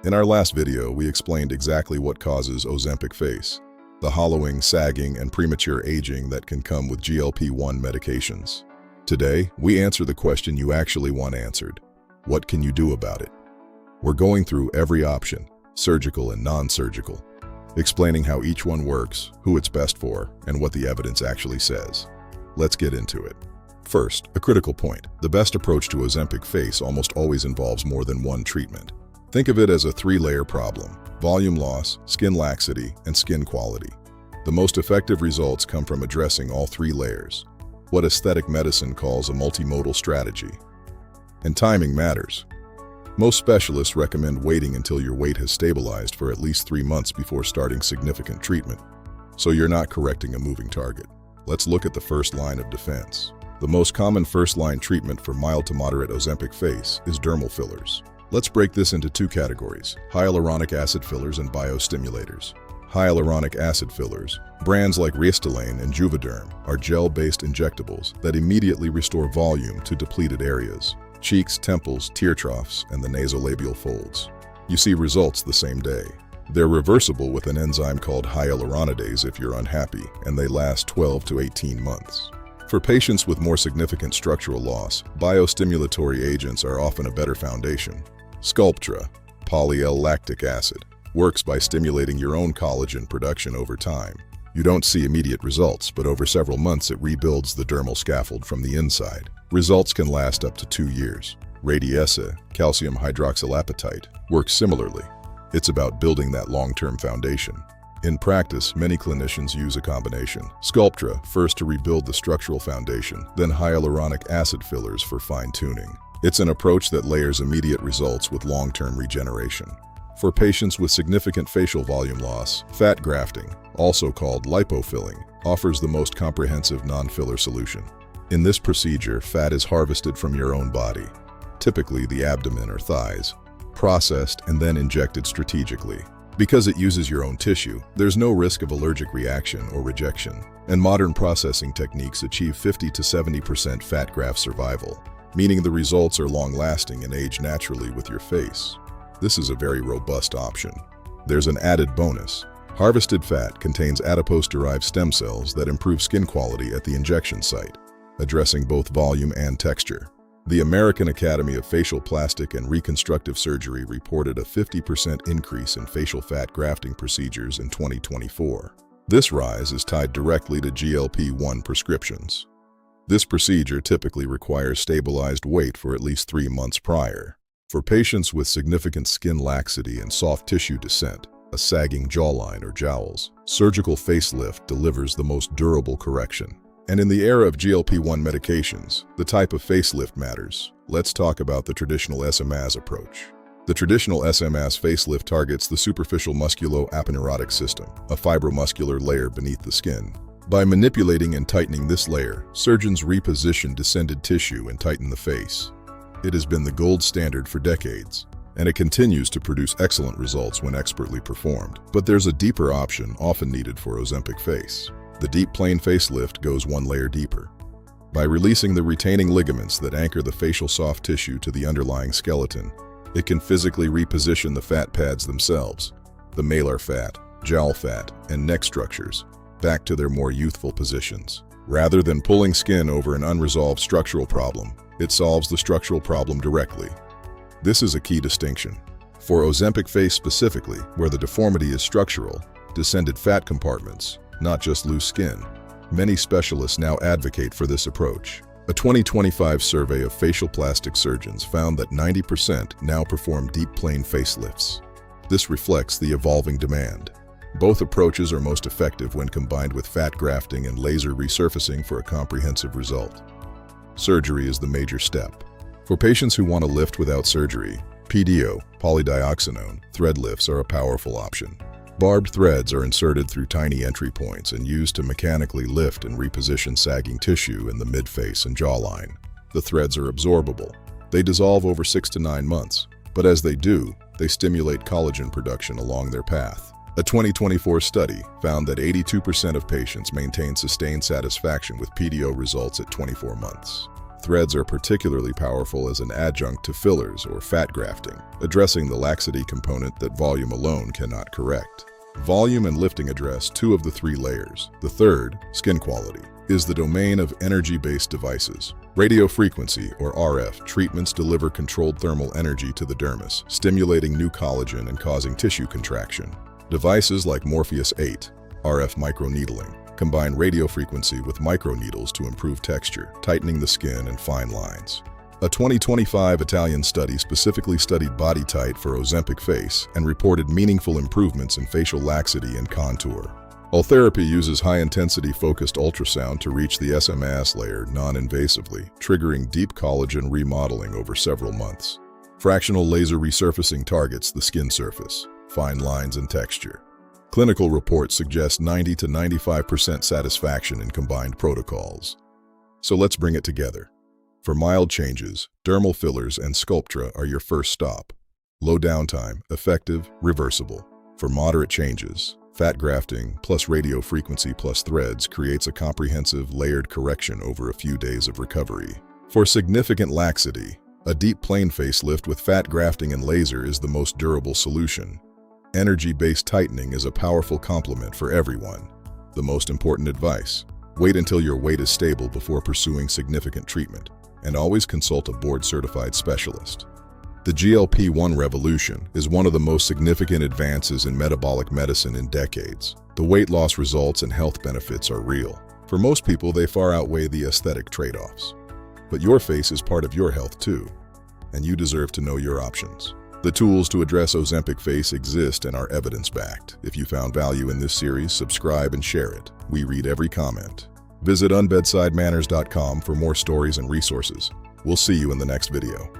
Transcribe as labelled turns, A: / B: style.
A: In our last video, we explained exactly what causes OZEMPIC face, the hollowing, sagging, and premature aging that can come with GLP-1 medications. Today, we answer the question you actually want answered. What can you do about it? We're going through every option, surgical and non-surgical, explaining how each one works, who it's best for, and what the evidence actually says. Let's get into it. First, a critical point. The best approach to OZEMPIC face almost always involves more than one treatment. Think of it as a three-layer problem: volume loss, skin laxity, and skin quality. The most effective results come from addressing all three layers, what aesthetic medicine calls a multimodal strategy. And timing matters. Most specialists recommend waiting until your weight has stabilized for at least 3 months before starting significant treatment, so you're not correcting a moving target. Let's look at the first line of defense. The most common first-line treatment for mild to moderate OZEMPIC face is dermal fillers. Let's break this into two categories: hyaluronic acid fillers and biostimulators. Hyaluronic acid fillers, brands like Restylane and Juvederm, are gel-based injectables that immediately restore volume to depleted areas: cheeks, temples, tear troughs, and the nasolabial folds. You see results the same day. They're reversible with an enzyme called hyaluronidase if you're unhappy, and they last 12 to 18 months. For patients with more significant structural loss, biostimulatory agents are often a better foundation. Sculptra, poly-L-lactic acid, works by stimulating your own collagen production over time. You don't see immediate results, but over several months it rebuilds the dermal scaffold from the inside. Results can last up to 2 years. Radiessa, calcium hydroxylapatite, works similarly. It's about building that long-term foundation. In practice, many clinicians use a combination: Sculptra first to rebuild the structural foundation, then hyaluronic acid fillers for fine-tuning. It's an approach that layers immediate results with long-term regeneration. For patients with significant facial volume loss, fat grafting, also called lipofilling, offers the most comprehensive non-filler solution. In this procedure, fat is harvested from your own body, typically the abdomen or thighs, processed and then injected strategically. Because it uses your own tissue, there's no risk of allergic reaction or rejection, and modern processing techniques achieve 50 to 70% fat graft survival, meaning the results are long-lasting and age naturally with your face. This is a very robust option. There's an added bonus. Harvested fat contains adipose-derived stem cells that improve skin quality at the injection site, addressing both volume and texture. The American Academy of Facial Plastic and Reconstructive Surgery reported a 50% increase in facial fat grafting procedures in 2024. This rise is tied directly to GLP-1 prescriptions. This procedure typically requires stabilized weight for at least 3 months prior. For patients with significant skin laxity and soft tissue descent, a sagging jawline or jowls, surgical facelift delivers the most durable correction. And in the era of GLP-1 medications, the type of facelift matters. Let's talk about the traditional SMS approach. The traditional SMS facelift targets the superficial musculo-aponeurotic system, a fibromuscular layer beneath the skin. By manipulating and tightening this layer, surgeons reposition descended tissue and tighten the face. It has been the gold standard for decades, and it continues to produce excellent results when expertly performed. But there's a deeper option often needed for OZEMPIC face. The deep plane facelift goes one layer deeper. By releasing the retaining ligaments that anchor the facial soft tissue to the underlying skeleton, it can physically reposition the fat pads themselves, the malar fat, jowl fat, and neck structures, back to their more youthful positions. Rather than pulling skin over an unresolved structural problem, it solves the structural problem directly. This is a key distinction. For OZEMPIC face specifically, where the deformity is structural, descended fat compartments, not just loose skin, many specialists now advocate for this approach. A 2025 survey of facial plastic surgeons found that 90% now perform deep plane facelifts. This reflects the evolving demand. Both approaches are most effective when combined with fat grafting and laser resurfacing for a comprehensive result. Surgery is the major step. For patients who want to lift without surgery, PDO, polydioxanone, thread lifts are a powerful option. Barbed threads are inserted through tiny entry points and used to mechanically lift and reposition sagging tissue in the midface and jawline. The threads are absorbable. They dissolve over 6 to 9 months, but as they do, they stimulate collagen production along their path. A 2024 study found that 82% of patients maintain sustained satisfaction with PDO results at 24 months. Threads are particularly powerful as an adjunct to fillers or fat grafting, addressing the laxity component that volume alone cannot correct. Volume and lifting address two of the three layers. The third, skin quality, is the domain of energy-based devices. Radio frequency, or RF, treatments deliver controlled thermal energy to the dermis, stimulating new collagen and causing tissue contraction. Devices like Morpheus 8, RF microneedling, combine radio frequency with microneedles to improve texture, tightening the skin and fine lines. A 2025 Italian study specifically studied body type for OZEMPIC Face and reported meaningful improvements in facial laxity and contour. Ultherapy uses high-intensity focused ultrasound to reach the SMS layer non-invasively, triggering deep collagen remodeling over several months. Fractional laser resurfacing targets the skin surface, fine lines and texture. Clinical reports suggest 90 to 95% satisfaction in combined protocols. So let's bring it together. For mild changes, dermal fillers and Sculptra are your first stop. Low downtime, effective, reversible. For moderate changes, fat grafting plus radio frequency plus threads creates a comprehensive layered correction over a few days of recovery. For significant laxity, a deep plane facelift with fat grafting and laser is the most durable solution. Energy-based tightening is a powerful complement for everyone. The most important advice: wait until your weight is stable before pursuing significant treatment, and always consult a board-certified specialist. The GLP-1 revolution is one of the most significant advances in metabolic medicine in decades. The weight loss results and health benefits are real. For most people, they far outweigh the aesthetic trade-offs. But your face is part of your health too, and you deserve to know your options. The tools to address OZEMPIC Face exist and are evidence-backed. If you found value in this series, subscribe and share it. We read every comment. Visit unbedsidemanners.com for more stories and resources. We'll see you in the next video.